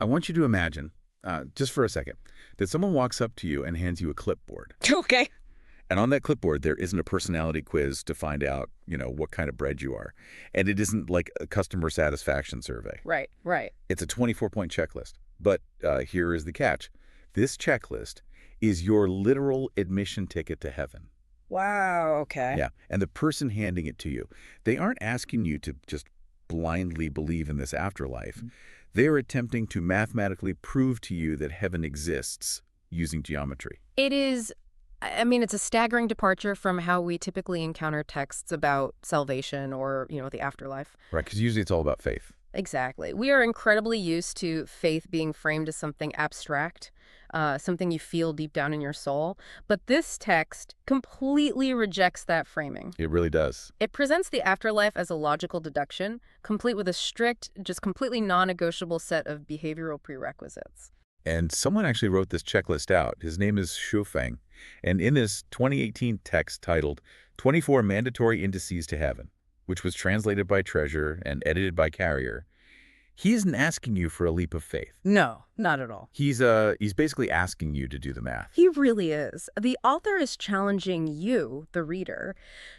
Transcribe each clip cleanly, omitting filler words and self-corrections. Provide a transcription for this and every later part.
I want you to imagine, just for a second, that someone walks up to you and hands you a clipboard. Okay. And on that clipboard, there isn't a personality quiz to find out, what kind of bread you are. And it isn't like a customer satisfaction survey. Right, right. It's a 24-point checklist. But here is the catch. This checklist is your literal admission ticket to heaven. Wow, okay. Yeah. And the person handing it to you, they aren't asking you to just blindly believe in this afterlife. They're attempting to mathematically prove to you that heaven exists using geometry. It is, it's a staggering departure from how we typically encounter texts about salvation or, the afterlife. Right, because usually it's all about faith. Exactly. We are incredibly used to faith being framed as something abstract, something you feel deep down in your soul. But this text completely rejects that framing. It really does. It presents the afterlife as a logical deduction, complete with a strict, just completely non-negotiable set of behavioral prerequisites. And someone actually wrote this checklist out. His name is Shufeng. And in this 2018 text titled 24 Mandatory Indices to Heaven, which was translated by Treasure and edited by Carrier, he isn't asking you for a leap of faith. No, not at all. He's basically asking you to do the math. He really is. The author is challenging you, the reader,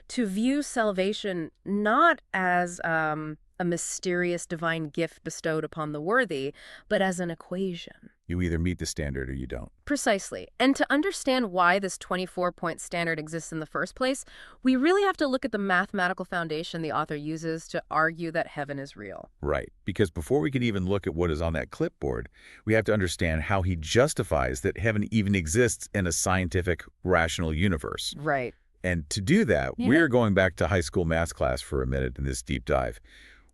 to view salvation not as a mysterious divine gift bestowed upon the worthy, but as an equation. You either meet the standard or you don't. Precisely. And to understand why this 24-point standard exists in the first place, we really have to look at the mathematical foundation the author uses to argue that heaven is real. Right. Because before we can even look at what is on that clipboard, we have to understand how he justifies that heaven even exists in a scientific, rational universe. Right. And to do that, we're going back to high school math class for a minute in this deep dive.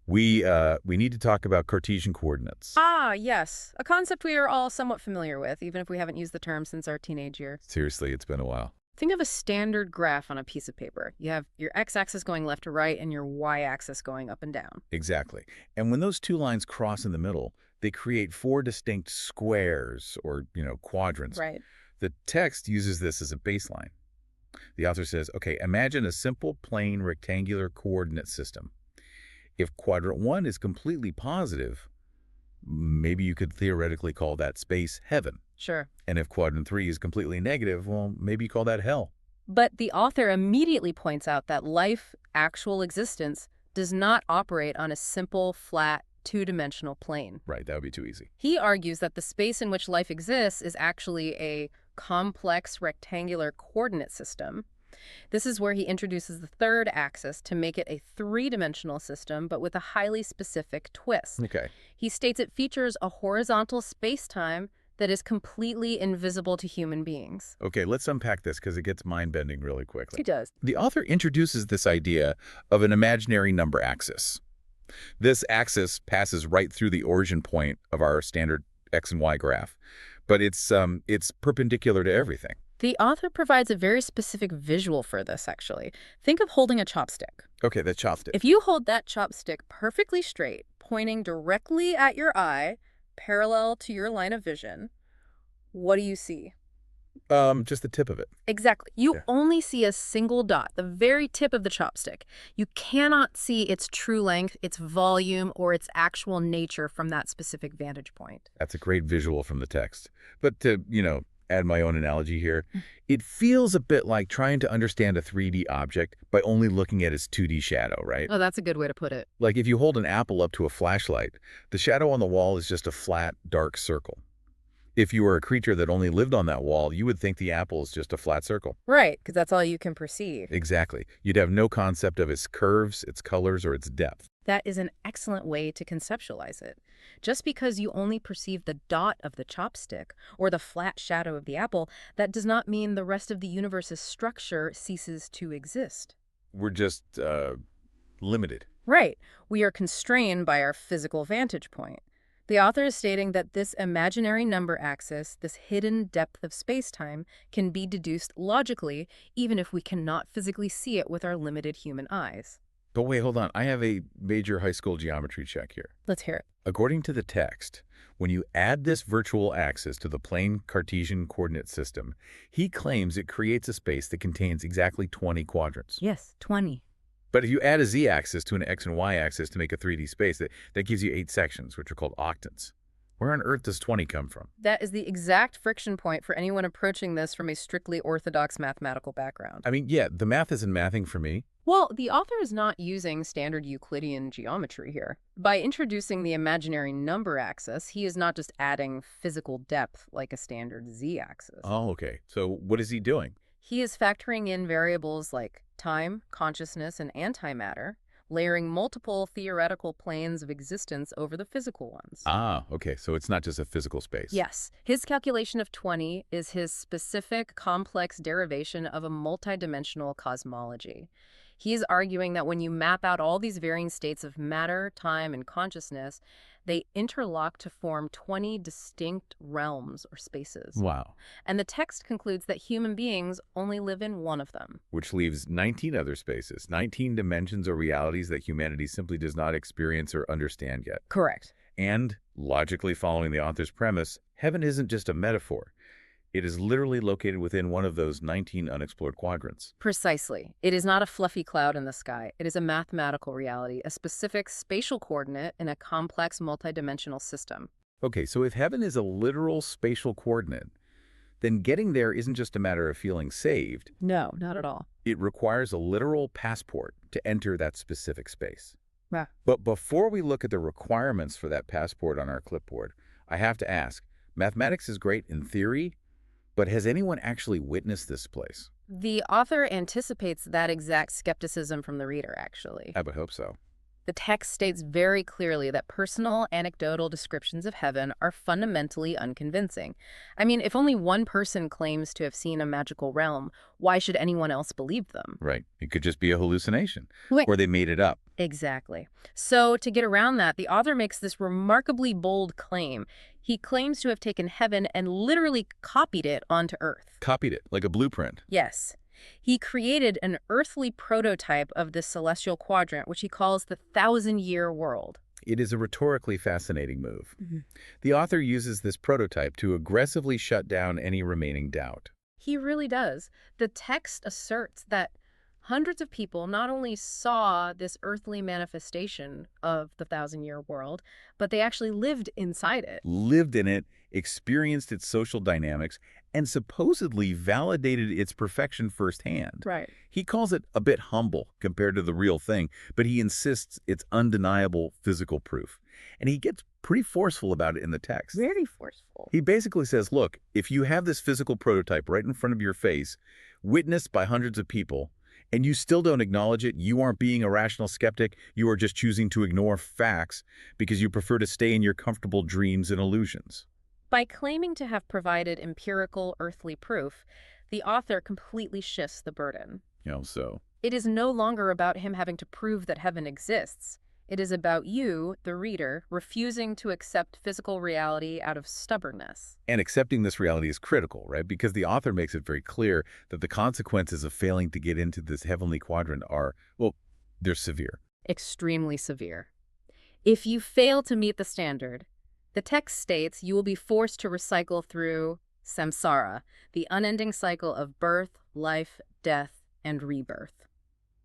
We need to talk about Cartesian coordinates. Ah, yes. A concept we are all somewhat familiar with, even if we haven't used the term since our teenage years. Seriously, it's been a while. Think of a standard graph on a piece of paper. You have your x-axis going left to right and your y-axis going up and down. Exactly. And when those two lines cross in the middle, they create four distinct squares or, quadrants. Right. The text uses this as a baseline. The author says, okay, imagine a simple, plain, rectangular coordinate system. If quadrant 1 is completely positive, maybe you could theoretically call that space heaven. Sure. And if quadrant 3 is completely negative, well, maybe you call that hell. But the author immediately points out that life, actual existence, does not operate on a simple, flat, two-dimensional plane. Right, that would be too easy. He argues that the space in which life exists is actually a complex rectangular coordinate system. This is where he introduces the third axis to make it a three-dimensional system, but with a highly specific twist. Okay. He states it features a horizontal space-time that is completely invisible to human beings. Okay, let's unpack this because it gets mind-bending really quickly. It does. The author introduces this idea of an imaginary number axis. This axis passes right through the origin point of our standard X and Y graph, but it's perpendicular to everything. The author provides a very specific visual for this, actually. Think of holding a chopstick. Okay, the chopstick. If you hold that chopstick perfectly straight, pointing directly at your eye, parallel to your line of vision, what do you see? Just the tip of it. Exactly. You only see a single dot, the very tip of the chopstick. You cannot see its true length, its volume, or its actual nature from that specific vantage point. That's a great visual from the text. But to, add my own analogy here, it feels a bit like trying to understand a 3D object by only looking at its 2D shadow, right? Oh, that's a good way to put it. Like if you hold an apple up to a flashlight, the shadow on the wall is just a flat, dark circle. If you were a creature that only lived on that wall, you would think the apple is just a flat circle. Right, because that's all you can perceive. Exactly. You'd have no concept of its curves, its colors, or its depth. That is an excellent way to conceptualize it. Just because you only perceive the dot of the chopstick or the flat shadow of the apple, that does not mean the rest of the universe's structure ceases to exist. We're just limited. Right. We are constrained by our physical vantage point. The author is stating that this imaginary number axis, this hidden depth of space-time, can be deduced logically, even if we cannot physically see it with our limited human eyes. But wait, hold on. I have a major high school geometry check here. Let's hear it. According to the text, when you add this virtual axis to the plain Cartesian coordinate system, he claims it creates a space that contains exactly 20 quadrants. Yes, 20. But if you add a z-axis to an x and y-axis to make a 3D space, that gives you 8 sections, which are called octants. Where on earth does 20 come from? That is the exact friction point for anyone approaching this from a strictly orthodox mathematical background. I mean, yeah, the math isn't mathing for me. Well, the author is not using standard Euclidean geometry here. By introducing the imaginary number axis, he is not just adding physical depth like a standard z-axis. Oh, okay. So what is he doing? He is factoring in variables like time, consciousness, and antimatter, layering multiple theoretical planes of existence over the physical ones. Ah, okay. So it's not just a physical space. Yes, his calculation of 20 is his specific complex derivation of a multidimensional cosmology. He is arguing that when you map out all these varying states of matter, time, and consciousness, they interlock to form 20 distinct realms or spaces. Wow. And the text concludes that human beings only live in one of them. Which leaves 19 other spaces, 19 dimensions or realities that humanity simply does not experience or understand yet. Correct. And, logically following the author's premise, heaven isn't just a metaphor. It is literally located within one of those 19 unexplored quadrants. Precisely. It is not a fluffy cloud in the sky. It is a mathematical reality, a specific spatial coordinate in a complex multidimensional system. Okay, so if heaven is a literal spatial coordinate, then getting there isn't just a matter of feeling saved. No, not at all. It requires a literal passport to enter that specific space. Yeah. But before we look at the requirements for that passport on our clipboard, I have to ask, mathematics is great in theory, but has anyone actually witnessed this place? The author anticipates that exact skepticism from the reader, actually. I would hope so. The text states very clearly that personal, anecdotal descriptions of heaven are fundamentally unconvincing. I mean, if only one person claims to have seen a magical realm, why should anyone else believe them? Right. It could just be a hallucination, Wait. or they made it up. Exactly. So to get around that, the author makes this remarkably bold claim. He claims to have taken heaven and literally copied it onto Earth. Copied it, like a blueprint. Yes. He created an earthly prototype of this celestial quadrant, which he calls the 1,000-year world. It is a rhetorically fascinating move. Mm-hmm. The author uses this prototype to aggressively shut down any remaining doubt. He really does. The text asserts that hundreds of people not only saw this earthly manifestation of the 1,000-year world, but they actually lived inside it. Lived in it, experienced its social dynamics, and supposedly validated its perfection firsthand. Right. He calls it a bit humble compared to the real thing, but he insists it's undeniable physical proof. And he gets pretty forceful about it in the text. Very forceful. He basically says, look, if you have this physical prototype right in front of your face, witnessed by hundreds of people, and you still don't acknowledge it, you aren't being a rational skeptic, you are just choosing to ignore facts because you prefer to stay in your comfortable dreams and illusions. By claiming to have provided empirical earthly proof, the author completely shifts the burden. So It is no longer about him having to prove that heaven exists. It is about you, the reader, refusing to accept physical reality out of stubbornness. And accepting this reality is critical, right? Because the author makes it very clear that the consequences of failing to get into this heavenly quadrant are, well, they're severe. Extremely severe. If you fail to meet the standard, the text states you will be forced to recycle through samsara, the unending cycle of birth, life, death, and rebirth.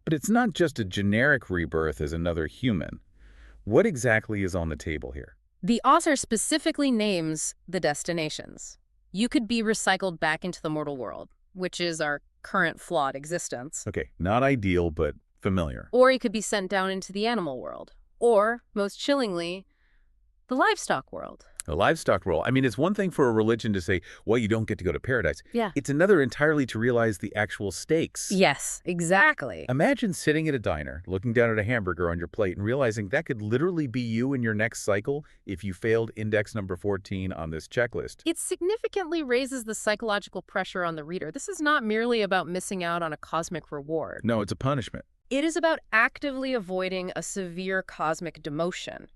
But it's not just a generic rebirth as another human. What exactly is on the table here? The author specifically names the destinations. You could be recycled back into the mortal world, which is our current flawed existence. Okay, not ideal, but familiar. Or you could be sent down into the animal world. Or, most chillingly, the livestock world. The livestock role. I mean, it's one thing for a religion to say, well, you don't get to go to paradise. Yeah. It's another entirely to realize the actual stakes. Yes, exactly. Imagine sitting at a diner, looking down at a hamburger on your plate and realizing that could literally be you in your next cycle if you failed index number 14 on this checklist. It significantly raises the psychological pressure on the reader. This is not merely about missing out on a cosmic reward. No, it's a punishment. It is about actively avoiding a severe cosmic demotion.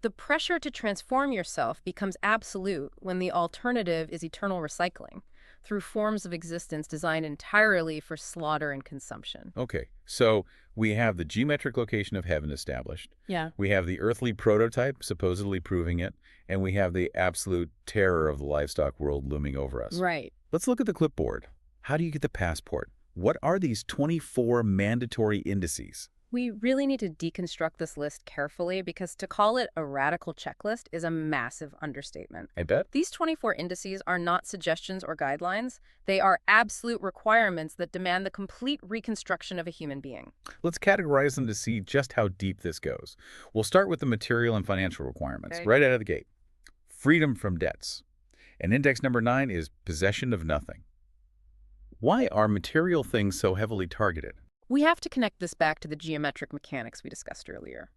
The pressure to transform yourself becomes absolute when the alternative is eternal recycling, through forms of existence designed entirely for slaughter and consumption. Okay, so we have the geometric location of heaven established. Yeah. We have the earthly prototype supposedly proving it, and we have the absolute terror of the livestock world looming over us. Right. Let's look at the clipboard. How do you get the passport? What are these 24 mandatory indices? We really need to deconstruct this list carefully because to call it a radical checklist is a massive understatement. I bet. These 24 indices are not suggestions or guidelines. They are absolute requirements that demand the complete reconstruction of a human being. Let's categorize them to see just how deep this goes. We'll start with the material and financial requirements, Okay. right out of the gate. Freedom from debts. And index number 9 is possession of nothing. Why are material things so heavily targeted? We have to connect this back to the geometric mechanics we discussed earlier.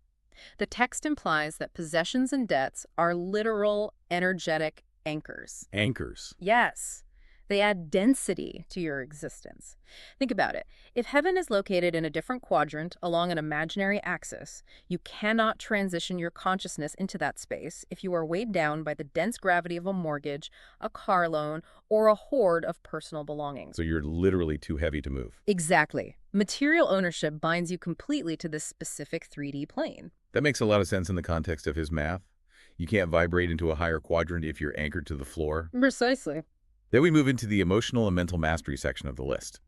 The text implies that possessions and debts are literal, energetic anchors. Anchors. Yes, they add density to your existence. Think about it. If heaven is located in a different quadrant along an imaginary axis, you cannot transition your consciousness into that space if you are weighed down by the dense gravity of a mortgage, a car loan, or a hoard of personal belongings. So you're literally too heavy to move. Exactly. Material ownership binds you completely to this specific 3D plane. That makes a lot of sense in the context of his math. You can't vibrate into a higher quadrant if you're anchored to the floor. Precisely. Then we move into the emotional and mental mastery section of the list.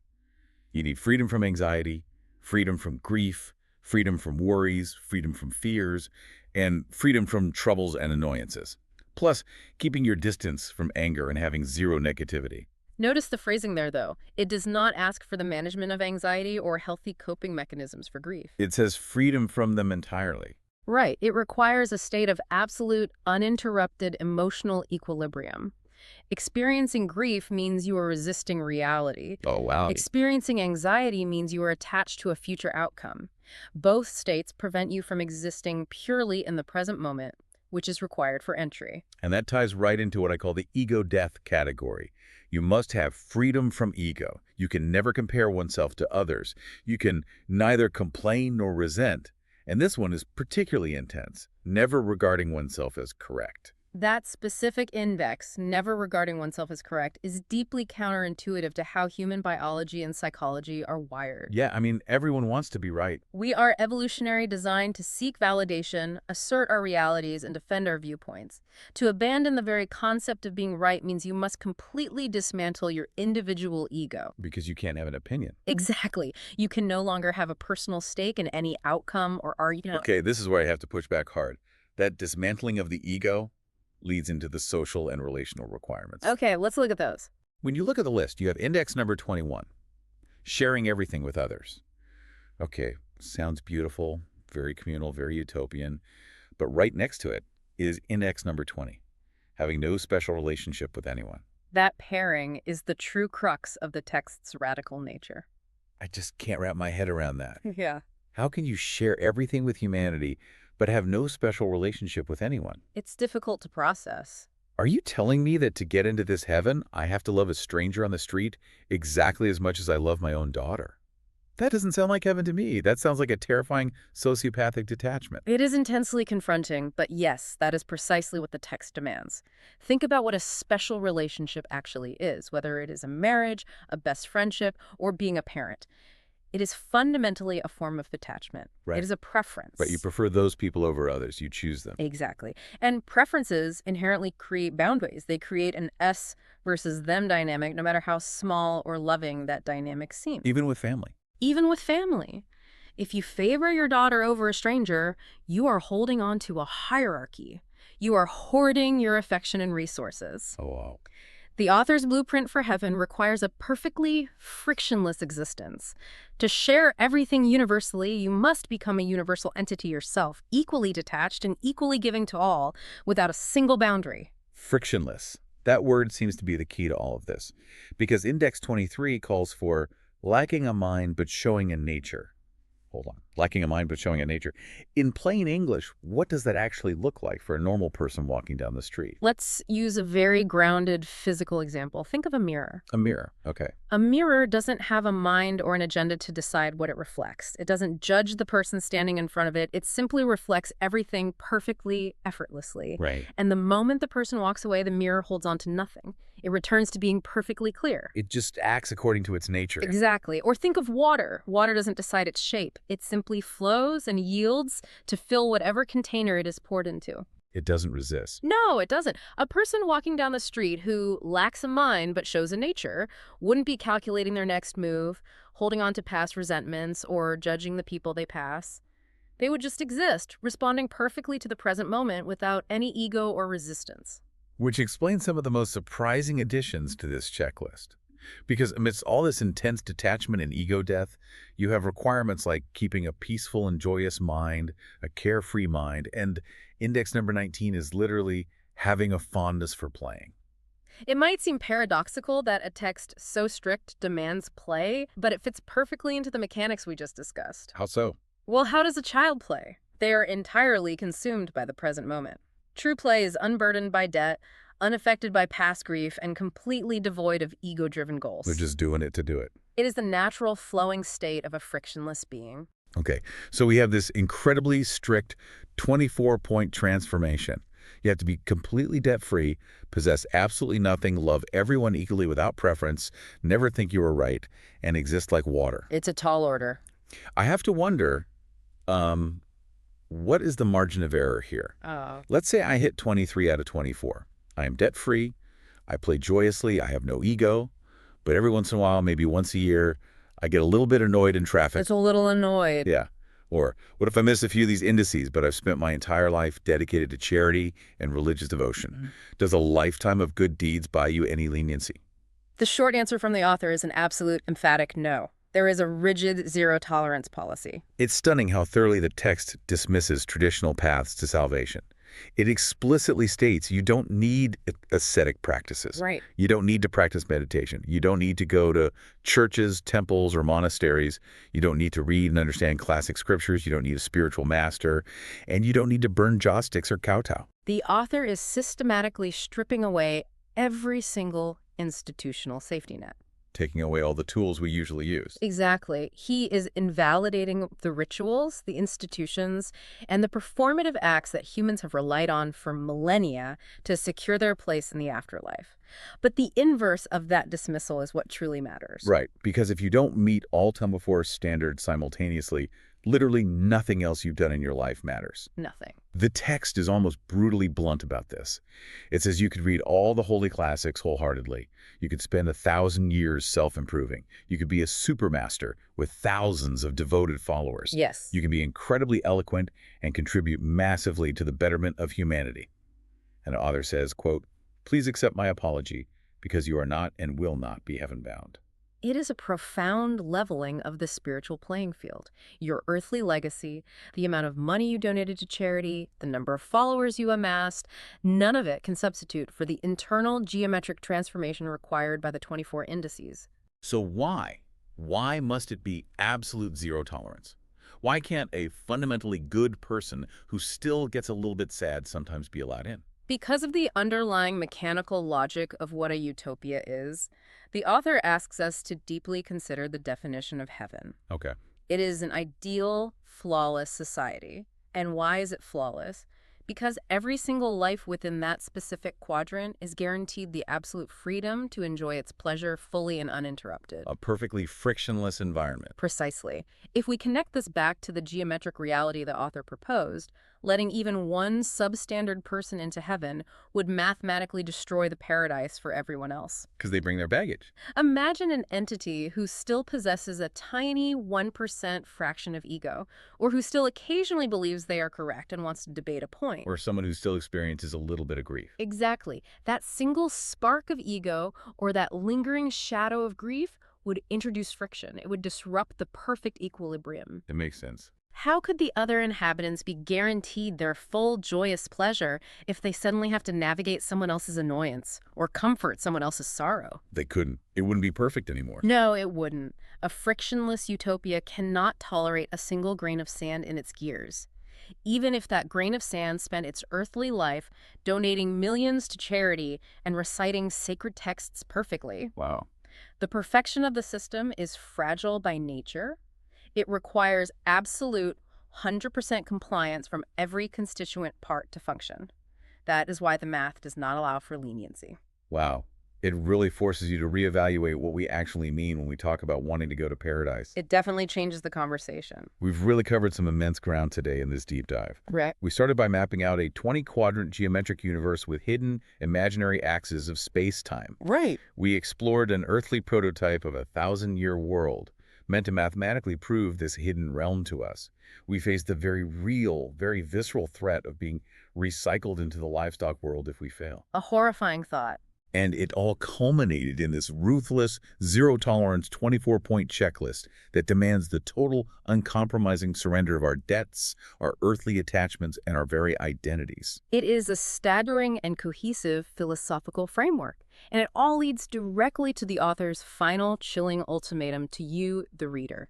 You need freedom from anxiety, freedom from grief, freedom from worries, freedom from fears, and freedom from troubles and annoyances. Plus, keeping your distance from anger and having zero negativity. Notice the phrasing there, though. It does not ask for the management of anxiety or healthy coping mechanisms for grief. It says freedom from them entirely. Right. It requires a state of absolute, uninterrupted emotional equilibrium. Experiencing grief means you are resisting reality. Oh, wow. Experiencing anxiety means you are attached to a future outcome. Both states prevent you from existing purely in the present moment, which is required for entry. And that ties right into what I call the ego death category. You must have freedom from ego. You can never compare oneself to others. You can neither complain nor resent. And this one is particularly intense, never regarding oneself as correct. That specific index, never regarding oneself as correct, is deeply counterintuitive to how human biology and psychology are wired. Yeah, I mean, everyone wants to be right. We are evolutionary designed to seek validation, assert our realities, and defend our viewpoints. To abandon the very concept of being right means you must completely dismantle your individual ego. Because you can't have an opinion. Exactly. You can no longer have a personal stake in any outcome or argument. Okay, this is where I have to push back hard. That dismantling of the ego leads into the social and relational requirements. Okay, let's look at those. When you look at the list, you have index number 21, sharing everything with others. Okay, sounds beautiful, very communal, very utopian, but right next to it is index number 20, having no special relationship with anyone. That pairing is the true crux of the text's radical nature. I just can't wrap my head around that. Yeah. How can you share everything with humanity but have no special relationship with anyone? It's difficult to process. Are you telling me that to get into this heaven, I have to love a stranger on the street exactly as much as I love my own daughter? That doesn't sound like heaven to me. That sounds like a terrifying sociopathic detachment. It is intensely confronting, but yes, that is precisely what the text demands. Think about what a special relationship actually is, whether it is a marriage, a best friendship, or being a parent. It is fundamentally a form of detachment. Right. It is a preference. Right, you prefer those people over others. You choose them. Exactly. And preferences inherently create boundaries. They create an us versus them dynamic, no matter how small or loving that dynamic seems. Even with family. Even with family. If you favor your daughter over a stranger, you are holding on to a hierarchy. You are hoarding your affection and resources. Oh, wow. The author's blueprint for heaven requires a perfectly frictionless existence. To share everything universally, you must become a universal entity yourself, equally detached and equally giving to all, without a single boundary. Frictionless. That word seems to be the key to all of this. Because Index 23 calls for lacking a mind but showing a nature. Hold on. Lacking a mind but showing a nature. In plain English, what does that actually look like for a normal person walking down the street? Let's use a very grounded physical example. Think of a mirror. A mirror. Okay. A mirror doesn't have a mind or an agenda to decide what it reflects. It doesn't judge the person standing in front of it. It simply reflects everything perfectly, effortlessly. Right. And the moment the person walks away, the mirror holds on to nothing. It returns to being perfectly clear. It just acts according to its nature. Exactly. Or think of water. Water doesn't decide its shape. It simply flows and yields to fill whatever container it is poured into. It doesn't resist. No, it doesn't. A person walking down the street who lacks a mind but shows a nature wouldn't be calculating their next move, holding on to past resentments or judging the people they pass. They would just exist, responding perfectly to the present moment without any ego or resistance. Which explains some of the most surprising additions to this checklist. Because amidst all this intense detachment and ego death, you have requirements like keeping a peaceful and joyous mind, a carefree mind, and index number 19 is literally having a fondness for playing. It might seem paradoxical that a text so strict demands play, but it fits perfectly into the mechanics we just discussed. How so? Well, how does a child play? They are entirely consumed by the present moment. True play is unburdened by debt, unaffected by past grief, and completely devoid of ego-driven goals. They're just doing it to do it. It is the natural flowing state of a frictionless being. Okay, so we have this incredibly strict 24-point transformation. You have to be completely debt-free, possess absolutely nothing, love everyone equally without preference, never think you are right, and exist like water. It's a tall order. I have to wonder, what is the margin of error here? Oh. Let's say I hit 23 out of 24. I am debt-free, I play joyously, I have no ego, but every once in a while, maybe once a year, I get a little bit annoyed in traffic. It's a little annoyed. Yeah. Or what if I miss a few of these indices, but I've spent my entire life dedicated to charity and religious devotion? Does a lifetime of good deeds buy you any leniency? The short answer from the author is an absolute, emphatic no. There is a rigid zero-tolerance policy. It's stunning how thoroughly the text dismisses traditional paths to salvation. It explicitly states you don't need ascetic practices. Right. You don't need to practice meditation. You don't need to go to churches, temples, or monasteries. You don't need to read and understand classic scriptures. You don't need a spiritual master. And you don't need to burn joss sticks or kowtow. The author is systematically stripping away every single institutional safety net. Taking away all the tools we usually use. Exactly. He is invalidating the rituals, the institutions, and the performative acts that humans have relied on for millennia to secure their place in the afterlife. But the inverse of that dismissal is what truly matters. Right, because if you don't meet all Tumblr standards simultaneously, literally nothing else you've done in your life matters. Nothing. The text is almost brutally blunt about this. It says you could read all the holy classics wholeheartedly. You could spend 1,000 years self-improving. You could be a supermaster with thousands of devoted followers. Yes. You can be incredibly eloquent and contribute massively to the betterment of humanity. And the author says, quote, "Please accept my apology because you are not and will not be heaven-bound." It is a profound leveling of the spiritual playing field. Your earthly legacy, the amount of money you donated to charity, the number of followers you amassed, none of it can substitute for the internal geometric transformation required by the 24 indices. So why? Why must it be absolute zero tolerance? Why can't a fundamentally good person who still gets a little bit sad sometimes be allowed in? Because of the underlying mechanical logic of what a utopia is, the author asks us to deeply consider the definition of heaven. Okay. It is an ideal, flawless society. And why is it flawless? Because every single life within that specific quadrant is guaranteed the absolute freedom to enjoy its pleasure fully and uninterrupted. A perfectly frictionless environment. Precisely. If we connect this back to the geometric reality the author proposed, letting even one substandard person into heaven would mathematically destroy the paradise for everyone else. Because they bring their baggage. Imagine an entity who still possesses a tiny 1% fraction of ego, or who still occasionally believes they are correct and wants to debate a point. Or someone who still experiences a little bit of grief. Exactly. That single spark of ego or that lingering shadow of grief would introduce friction. It would disrupt the perfect equilibrium. It makes sense. How could the other inhabitants be guaranteed their full joyous pleasure if they suddenly have to navigate someone else's annoyance or comfort someone else's sorrow? They couldn't. It wouldn't be perfect anymore. No, it wouldn't. A frictionless utopia cannot tolerate a single grain of sand in its gears. Even if that grain of sand spent its earthly life donating millions to charity and reciting sacred texts perfectly. Wow. The perfection of the system is fragile by nature. It requires absolute 100% compliance from every constituent part to function. That is why the math does not allow for leniency. Wow. It really forces you to reevaluate what we actually mean when we talk about wanting to go to paradise. It definitely changes the conversation. We've really covered some immense ground today in this deep dive. Right. We started by mapping out a 20-quadrant geometric universe with hidden, imaginary axes of space-time. Right. We explored an earthly prototype of a 1,000-year world, meant to mathematically prove this hidden realm to us. We face the very real, very visceral threat of being recycled into the livestock world if we fail. A horrifying thought. And it all culminated in this ruthless, zero-tolerance 24-point checklist that demands the total, uncompromising surrender of our debts, our earthly attachments, and our very identities. It is a staggering and cohesive philosophical framework, and it all leads directly to the author's final chilling ultimatum to you, the reader.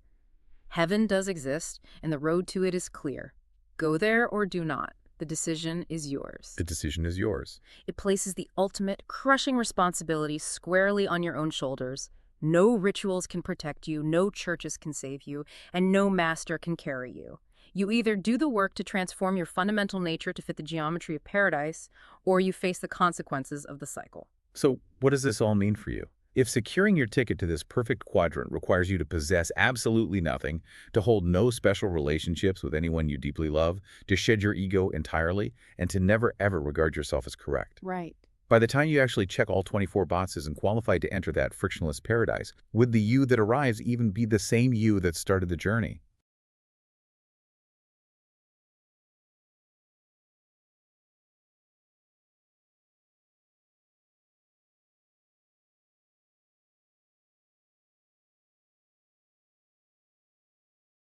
Heaven does exist, and the road to it is clear. Go there or do not. The decision is yours. The decision is yours. It places the ultimate, crushing responsibility squarely on your own shoulders. No rituals can protect you, no churches can save you, and no master can carry you. You either do the work to transform your fundamental nature to fit the geometry of paradise, or you face the consequences of the cycle. So what does this all mean for you? If securing your ticket to this perfect quadrant requires you to possess absolutely nothing, to hold no special relationships with anyone you deeply love, to shed your ego entirely, and to never ever regard yourself as correct. Right. By the time you actually check all 24 boxes and qualify to enter that frictionless paradise, would the you that arrives even be the same you that started the journey?